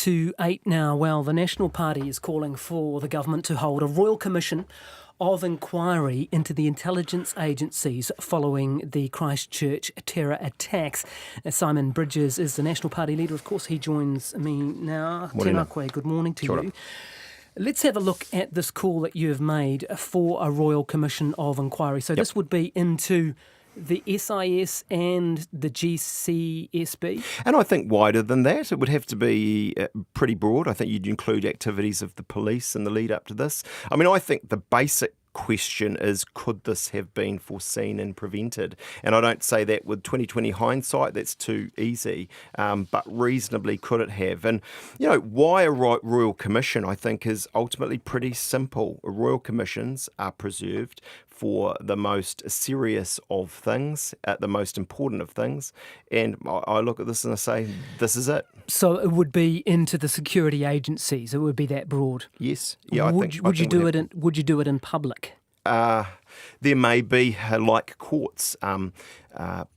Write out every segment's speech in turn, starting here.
to 8 now. Well, the National Party is calling for the government to hold a royal commission of inquiry into the intelligence agencies following the Christchurch terror attacks. Simon Bridges is the National Party leader. Of course, he joins me now. Tēnā koe, good morning to you. Let's have a look at this call that you have made for a royal commission of inquiry. So this would be into the SIS and the GCSB? And I think wider than that. It would have to be pretty broad. I think you'd include activities of the police in the lead up to this. I mean, I think the basic question is, could this have been foreseen and prevented? And I don't say that with 2020 hindsight, that's too easy, but reasonably could it have? And, you know, why a royal commission, I think, is ultimately pretty simple. Royal commissions are preserved for the most serious of things, the most important of things. And I look at this and I say, this is it. So it would be into the security agencies. It would be that broad. Yes. Yeah. Would you do it in public? There may be, like courts,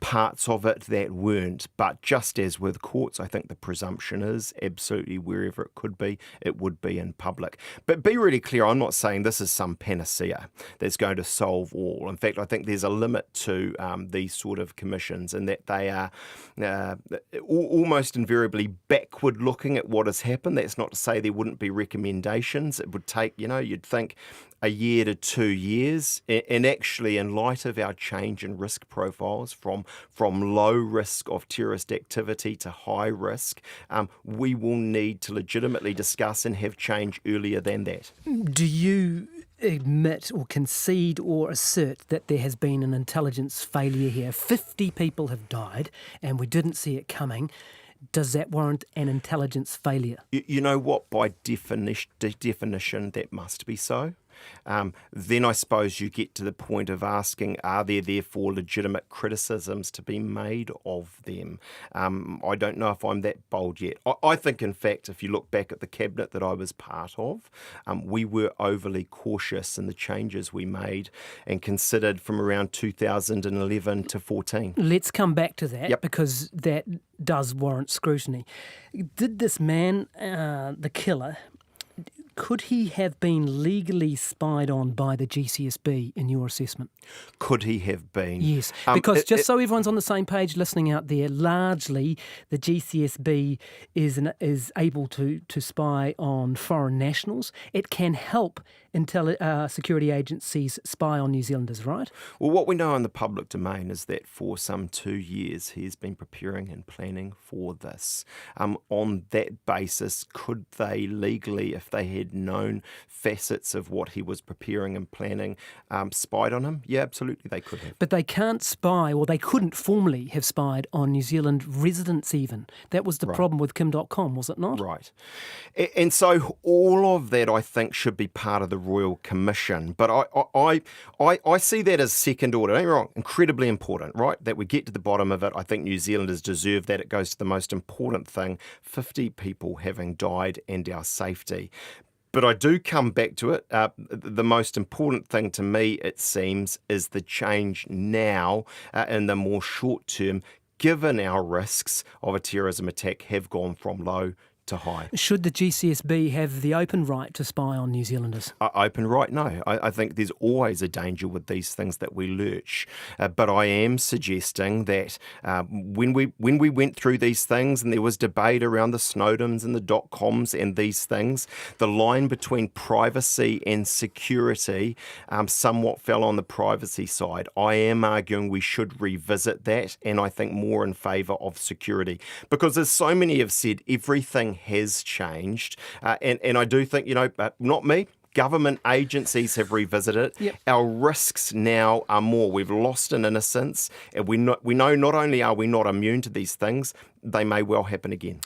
parts of it that weren't. But just as with courts, I think the presumption is absolutely wherever it could be, it would be in public. But be really clear, I'm not saying this is some panacea that's going to solve all. In fact, I think there's a limit to these sort of commissions in that they are almost invariably backward looking at what has happened. That's not to say there wouldn't be recommendations. It would take, you'd think, a year to 2 years, and actually in light of our change in risk profiles from low risk of terrorist activity to high risk, we will need to legitimately discuss and have change earlier than that. Do you admit or concede or assert that there has been an intelligence failure here? 50 people have died and we didn't see it coming. Does that warrant an intelligence failure? You know what? By definition, that must be so. Then I suppose you get to the point of asking, are there therefore legitimate criticisms to be made of them? I don't know if I'm that bold yet. I think, in fact, if you look back at the cabinet that I was part of, we were overly cautious in the changes we made and considered from around 2011 to 14. Let's come back to that because that does warrant scrutiny. Did this man, the killer, could he have been legally spied on by the GCSB in your assessment? Could he have been? Yes, because so everyone's on the same page listening out there, largely the GCSB is able to spy on foreign nationals. It can help security agencies spy on New Zealanders, right? Well, what we know in the public domain is that for some 2 years he has been preparing and planning for this. On that basis, could they legally, if they had known facets of what he was preparing and planning, spied on him? Yeah, absolutely they could have. But they can't spy, or they couldn't formally have spied on New Zealand residents even. That was the problem with Kim.com, was it not? Right. And so all of that, I think, should be part of the Royal Commission. But I see that as second order. Don't get me wrong, incredibly important, right? That we get to the bottom of it. I think New Zealanders deserve that. It goes to the most important thing, 50 people having died and our safety. But I do come back to it. The most important thing to me, it seems, is the change now in the more short term, given our risks of a terrorism attack have gone from low to high. Should the GCSB have the open right to spy on New Zealanders? Open right? No. I think there's always a danger with these things that we lurch. But I am suggesting that when we went through these things and there was debate around the Snowdens and the .coms and these things, the line between privacy and security somewhat fell on the privacy side. I am arguing we should revisit that, and I think more in favour of security. Because as so many have said, everything has changed. And I do think, not me, government agencies have revisited it. Yep. Our risks now are more. We've lost an innocence. And we know not only are we not immune to these things, they may well happen again.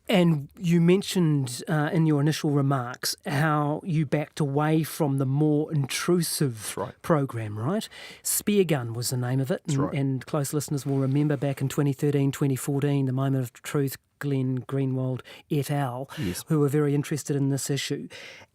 And you mentioned in your initial remarks how you backed away from the more intrusive program, right? Spear Gun was the name of it. And close listeners will remember back in 2013, 2014, the moment of truth Glenn Greenwald et al., Yes. who were very interested in this issue.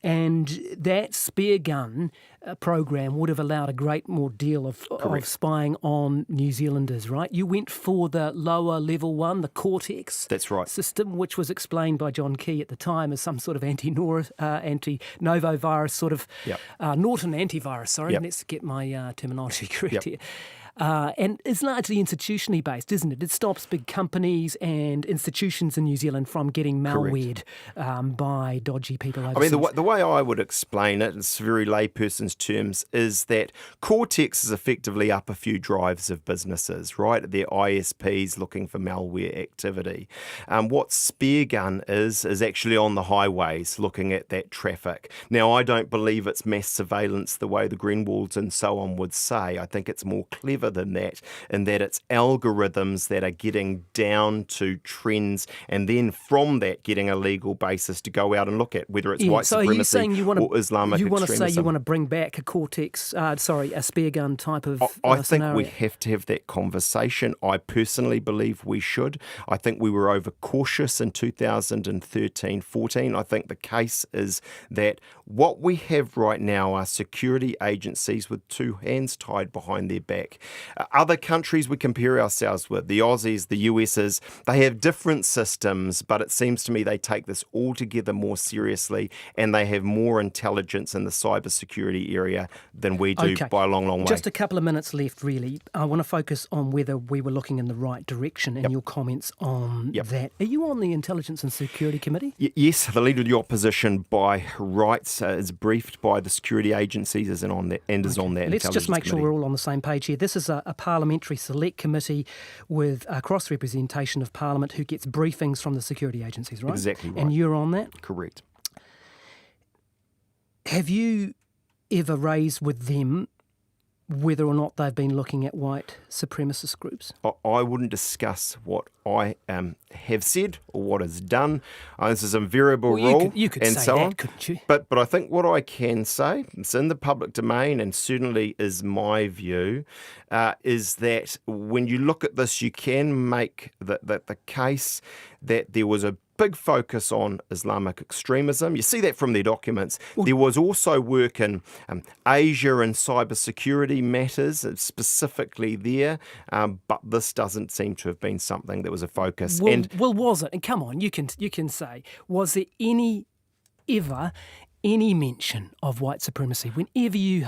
And that spear gun program would have allowed a great more deal of spying on New Zealanders, right? You went for the lower level one, the cortex That's right. system, which was explained by John Key at the time as some sort of anti-novovirus sort of Norton antivirus. Sorry, let's get my terminology correct here. And it's largely institutionally based, isn't it? It stops big companies and institutions in New Zealand from getting malwared by dodgy people overseas. I mean, the way I would explain it, in very layperson's terms, is that cortex is effectively up a few drives of businesses, right? They're ISPs looking for malware activity. What spear gun is actually on the highways looking at that traffic. Now, I don't believe it's mass surveillance the way the Greenwalds and so on would say. I think it's more clever than that, in that it's algorithms that are getting down to trends and then from that getting a legal basis to go out and look at whether it's white supremacy or Islamic extremism. You want to say you want to bring back a cortex, a spear gun type of I think scenario? we have to have that conversation. I personally believe we should. I think we were overcautious in 2013-14. I think the case is that what we have right now are security agencies with two hands tied behind their back. Other countries we compare ourselves with, the Aussies, the US's, they have different systems, but it seems to me they take this altogether more seriously and they have more intelligence in the cybersecurity area than we do by a long, long way. Just a couple of minutes left, really. I want to focus on whether we were looking in the right direction and your comments on that. Are you on the Intelligence and Security Committee? Yes, the Leader of the Opposition by rights is briefed by the security agencies is on that. Let's just make sure we're all on the same page here. This is a parliamentary select committee with a cross-representation of Parliament who gets briefings from the security agencies, right? Exactly right. And you're on that? Correct. Have you ever raised with them whether or not they've been looking at white supremacist groups? I wouldn't discuss what I have said or what is done. This is a variable rule. You could and say so that, on. couldn't you? But I think what I can say, it's in the public domain and certainly is my view, is that when you look at this, you can make the case that there was a big focus on Islamic extremism. You see that from their documents. There was also work in Asia and cybersecurity matters, specifically there, but this doesn't seem to have been something that was a focus. Well, was it? And come on, you can say, was there any mention of white supremacy whenever you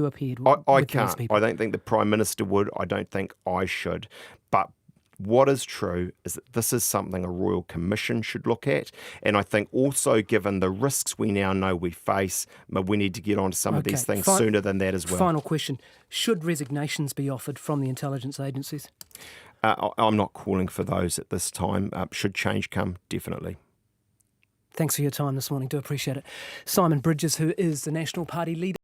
appeared? I with can't. these people? I don't think the Prime Minister would. I don't think I should. But what is true is that this is something a Royal Commission should look at. And I think also, given the risks we now know we face, we need to get on to some of these things sooner than that as well. Final question. Should resignations be offered from the intelligence agencies? I'm not calling for those at this time. Should change come? Definitely. Thanks for your time this morning. Do appreciate it. Simon Bridges, who is the National Party leader.